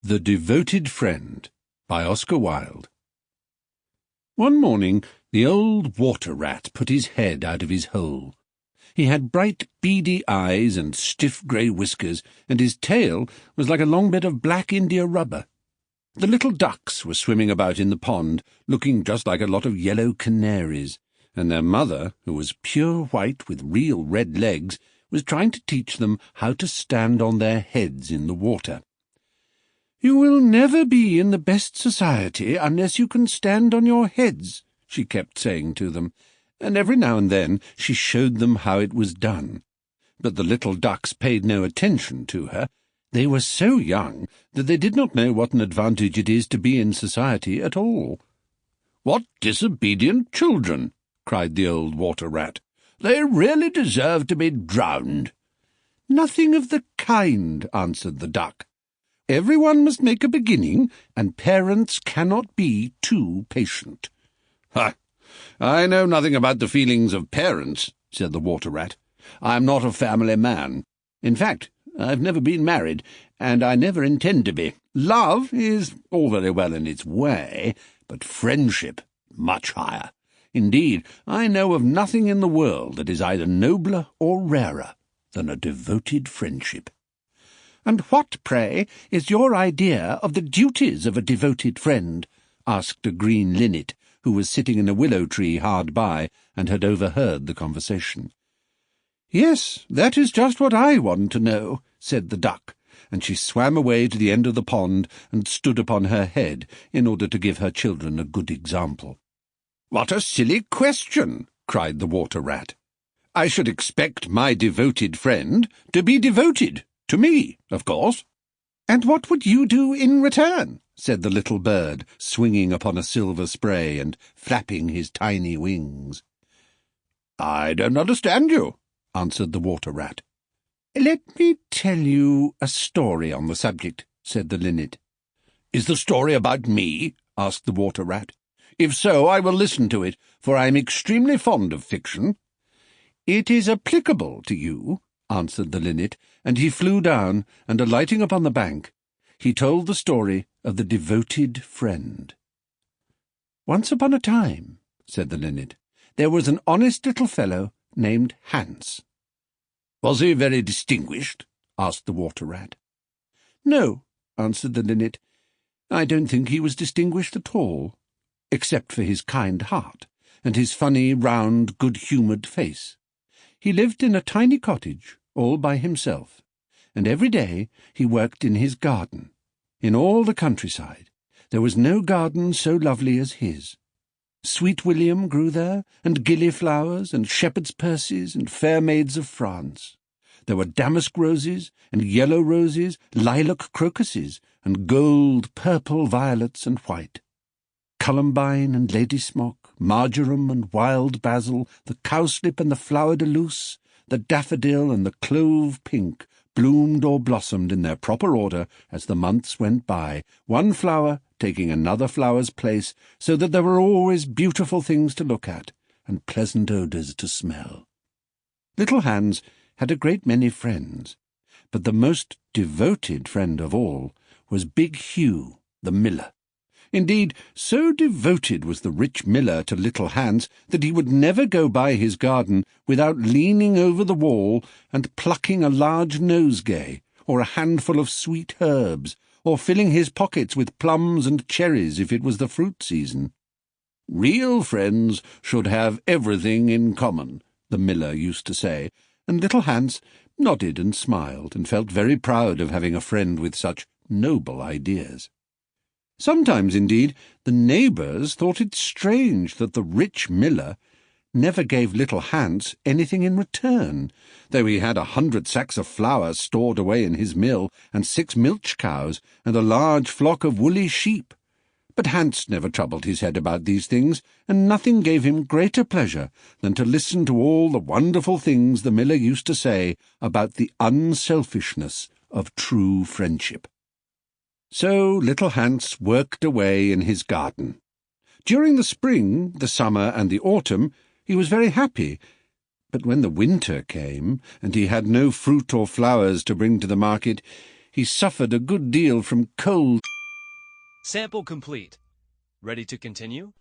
The Devoted Friend by Oscar Wilde. One morning the old water-rat put his head out of his hole. He had bright beady eyes and stiff grey whiskers, and his tail was like a long bit of black India rubber. The little ducks were swimming about in the pond, looking just like a lot of yellow canaries, and their mother, who was pure white with real red legs, was trying to teach them how to stand on their heads in the water. "You will never be in the best society unless you can stand on your heads," she kept saying to them, and every now and then she showed them how it was done. But the little ducks paid no attention to her. They were so young that they did not know what an advantage it is to be in society at all. "What disobedient children!" cried the old water-rat. "They really deserve to be drowned." "Nothing of the kind," answered the duck. "Everyone must make a beginning, and parents cannot be too patient." "Ha! I know nothing about the feelings of parents," said the water-rat. "I am not a family man. In fact, I've never been married, and I never intend to be. Love is all very well in its way, but friendship much higher. Indeed, I know of nothing in the world that is either nobler or rarer than a devoted friendship." "And what, pray, is your idea of the duties of a devoted friend?" asked a green linnet, who was sitting in a willow tree hard by and had overheard the conversation. "Yes, that is just what I want to know," said the duck, and she swam away to the end of the pond and stood upon her head in order to give her children a good example. "What a silly question!" cried the water-rat. "I should expect my devoted friend to be devoted to me, of course." "And what would you do in return?" said the little bird, swinging upon a silver spray and flapping his tiny wings. "I don't understand you," answered the water-rat. "Let me tell you a story on the subject," said the linnet. "Is the story about me?" asked the water-rat. "If so, I will listen to it, for I am extremely fond of fiction." "It is applicable to you," answered the linnet, and he flew down, and alighting upon the bank, he told the story of the devoted friend. "Once upon a time," said the linnet, "there was an honest little fellow named Hans." "Was he very distinguished?" asked the water-rat. "No," answered the linnet, "I don't think he was distinguished at all, except for his kind heart and his funny, round, good-humoured face. He lived in a tiny cottage, all by himself, and every day he worked in his garden. In all the countryside there was no garden so lovely as his. Sweet William grew there, and gillyflowers, and shepherd's percies, and fair maids of France. There were damask roses, and yellow roses, lilac crocuses, and gold, purple violets and white. Columbine and ladysmock, marjoram and wild basil, the cowslip and the flower-de-luce, the daffodil and the clove pink bloomed or blossomed in their proper order as the months went by, one flower taking another flower's place, so that there were always beautiful things to look at and pleasant odours to smell. Little Hans had a great many friends, but the most devoted friend of all was Big Hugh, the miller. Indeed, so devoted was the rich miller to little Hans that he would never go by his garden without leaning over the wall and plucking a large nosegay, or a handful of sweet herbs, or filling his pockets with plums and cherries if it was the fruit season. "Real friends should have everything in common," the miller used to say, and little Hans nodded and smiled and felt very proud of having a friend with such noble ideas. Sometimes, indeed, the neighbours thought it strange that the rich miller never gave little Hans anything in return, though he had 100 sacks of flour stored away in his mill, and 6 milch cows, and a large flock of woolly sheep. But Hans never troubled his head about these things, and nothing gave him greater pleasure than to listen to all the wonderful things the miller used to say about the unselfishness of true friendship. So little Hans worked away in his garden. During the spring, the summer, and the autumn, he was very happy, but when the winter came, and he had no fruit or flowers to bring to the market, he suffered a good deal from cold. Sample complete. Ready to continue?